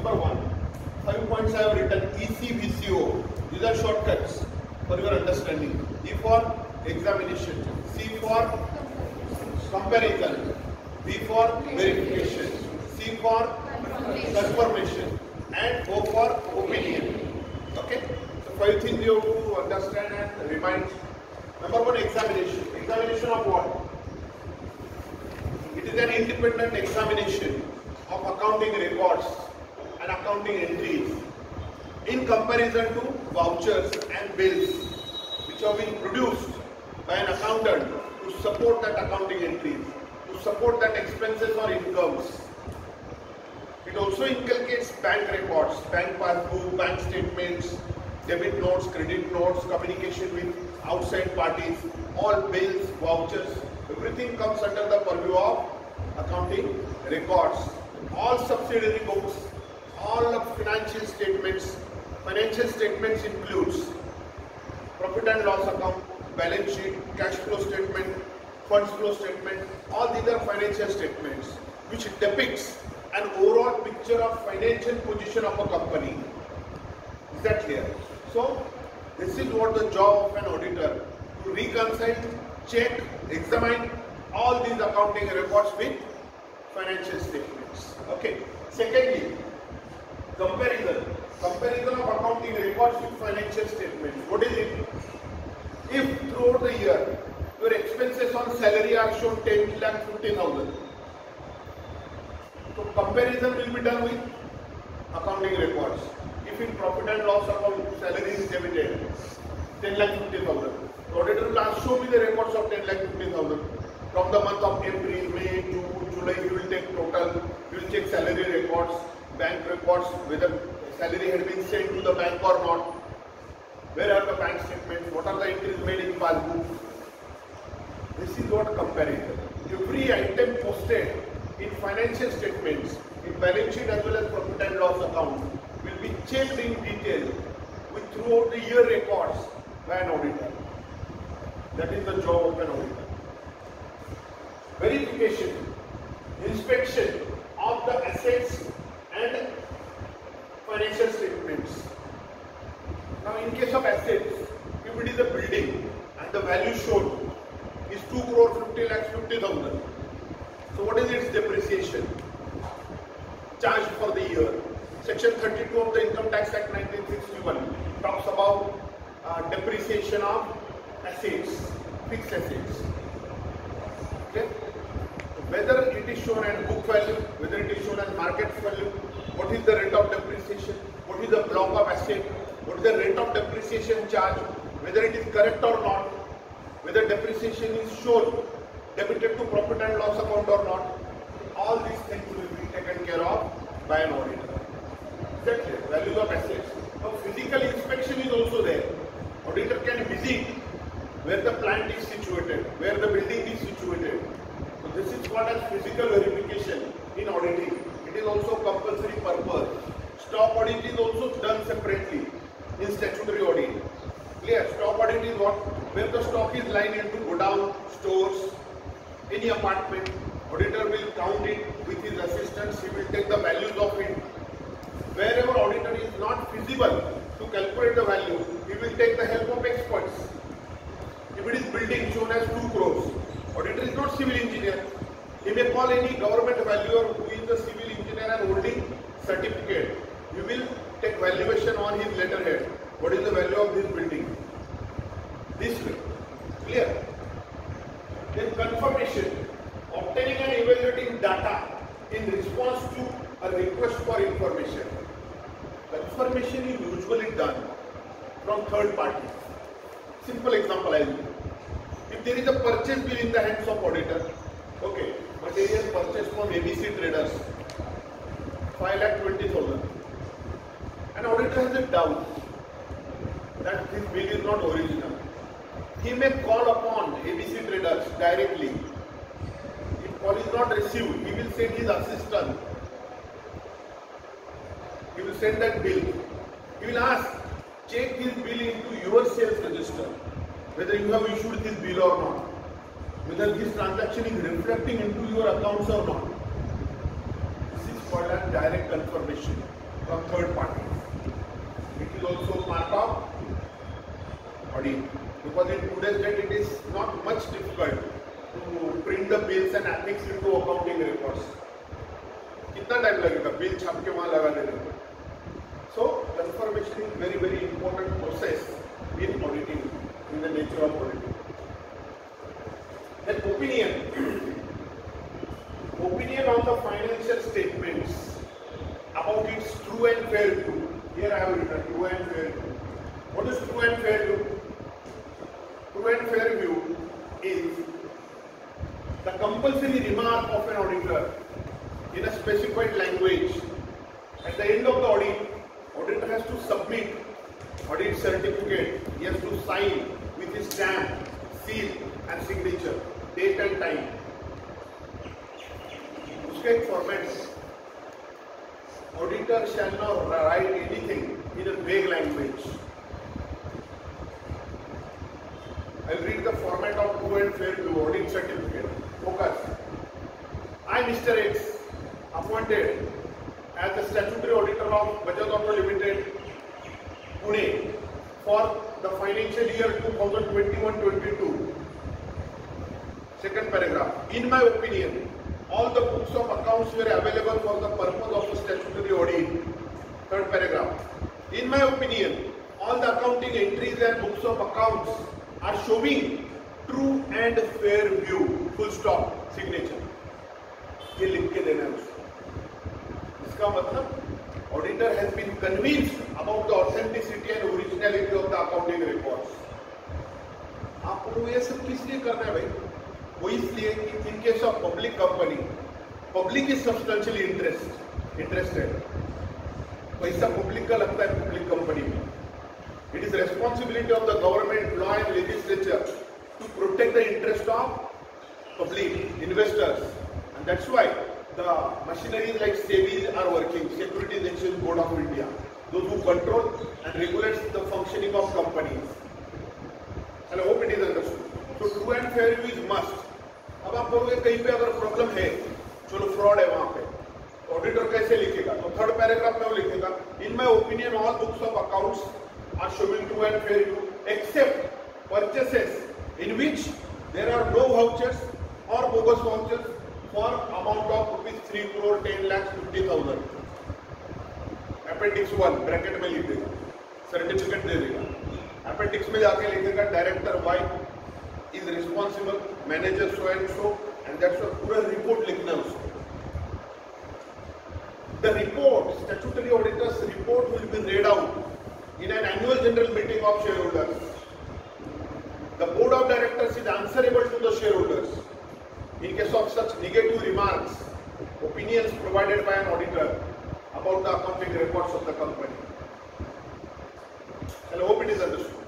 Number 1, 5 points I have written ECVCO. These are shortcuts for your understanding. E for examination, C for comparison, V for verification, C for confirmation, and O for opinion. Okay? So 5 things you have to understand and remind. Number 1, examination. Examination of what? It is an independent examination of accounting records and accounting entries in comparison to vouchers and bills which have been produced by an accountant to support that accounting entries, to support that expenses or incomes. It also inculcates bank records, bank passbook, bank statements, debit notes, credit notes, communication with outside parties, all bills, vouchers, everything comes under the purview of accounting records. All subsidiary books, all of financial statements. Financial statements includes profit and loss account, balance sheet, cash flow statement, funds flow statement. All these are financial statements which depicts an overall picture of financial position of a company. Is that clear? So this is what the job of an auditor, to reconcile, check, examine all these accounting records with financial statements. Okay. Secondly, comparison. Comparison of accounting records with financial statements. What is it? If throughout the year your expenses on salary are shown 10,50,000, so comparison will be done with accounting records. If in profit and loss account salary is debited 10,50,000, the auditor will ask, show me the records of 10,50,000 from the month of April, May, June, July. You will take total. You will check salary records, bank records, whether salary had been sent to the bank or not. Where are the bank statements? What are the entries made in passbook? This is what comparison. Every item posted in financial statements, in balance sheet as well as profit and loss account, will be checked in detail with throughout the year records by an auditor. That is the job of an auditor. Verification, inspection of the assets and financial statements. Now in case of assets, if it is a building and the value shown is 2 crore 50 lakhs 50,000, so what is its depreciation charged for the year? Section 32 of the Income Tax Act 1961 talks about depreciation of assets, fixed assets. Okay? Whether it is shown as book value, whether it is shown as market value, what is the rate of depreciation, what is the block of asset, what is the rate of depreciation charge, whether it is correct or not, whether depreciation is shown debited to profit and loss account or not. All these things will be taken care of by an auditor. Exactly. Values of assets. Now physical inspection is also there. Auditor can visit where the plant is situated, where the building is situated. So this is called as physical verification in auditing. It is also compulsory purpose. Stock audit is also done separately in statutory audit. Clear? Stock audit is what? Where the stock is lying into godown, stores, any apartment. Auditor will count it with his assistants. He will take the values of it. Wherever auditor is not feasible to calculate the value, he will take the help of experts. If it is building shown as 2 crores, auditor is not civil engineer. He may call any government valuer who is the civil engineer and holding certificate. He will take valuation on his letterhead. What is the value of this building? This way. Clear? Then confirmation. Obtaining and evaluating data in response to a request for information. Confirmation is usually done from third party. Simple example I will give. If there is a purchase bill in the hands of auditor, okay, material purchased from ABC traders, 5,20,000. An auditor has a doubt that this bill is not original. He may call upon ABC traders directly. If call is not received, he will send his assistant. He will send that bill. He will ask, check this bill into your sales register, whether you have issued this bill or not, whether this transaction is reflecting into your accounts or not. This is called as direct confirmation. from third parties. It is also part of audit, because in today's date it is not much difficult to print the bills and affix into accounting records. कितना time लगेगा bill छाप के वहां लगा देने में? So confirmation is very important process in auditing, in the nature of auditing. Then opinion on the financial statements about its true and fair view. Here I have written true and fair view. What is true and fair view? True and fair view is the compulsory remark of an auditor in a specified language. At the end of the audit, auditor has to submit audit certificate. He has to sign with his stamp, seal and signature, date and time. उसके एक format है. Auditor shall not write anything in a vague language. I'll read the format of true and fair view audit certificate. Focus. I, Mr. X, appointed as the statutory auditor of Bajaj Auto Limited, Pune, for the financial year 2021-22. Second paragraph. In my opinion, all the books of accounts were available for the purpose of the statutory audit. Third paragraph. In my opinion, all the accounting entries and books of accounts are showing true and fair view. Full stop. Signature. ये लिख के देना है उसको. इसका मतलब auditor has been convinced about the authenticity and originality of the accounting records. आपको ये सब किस लिए करना है भाई? वो इसलिए कि in case of public company, public is substantially interested. पैसा public का लगता है public company में. It is responsibility of the government, law and legislature to protect the interest of public investors, and that's why the machineries like SEBI are working, Securities Exchange Board of India, those who control and regulate the functioning of companies. And I hope it is understood. So true and fair view is must. अब आप बोलोगे कहीं पे अगर problem है, चलो fraud है वहां पे, ऑडिटर कैसे लिखेगा? तो थर्ड पैराग्राफ में वो लिखेगा, in my opinion all books of accounts are showing true and fair view except purchases in which there are no vouchers और bogus vouchers for amount of ₹3 crore 10 lakh 50,000. Appendix 1 bracket में लिख देगा, certificate दे देगा. Appendix में जाके लिखेगा director Y is responsible, manager so and so, and that's why पूरा report लिखना है उसको. The report, statutory auditor's report will be read out in an annual general meeting of shareholders. The board of directors is answerable to the shareholders in case of such negative remarks, opinions provided by an auditor about the accounting records of the company. I hope it is understood.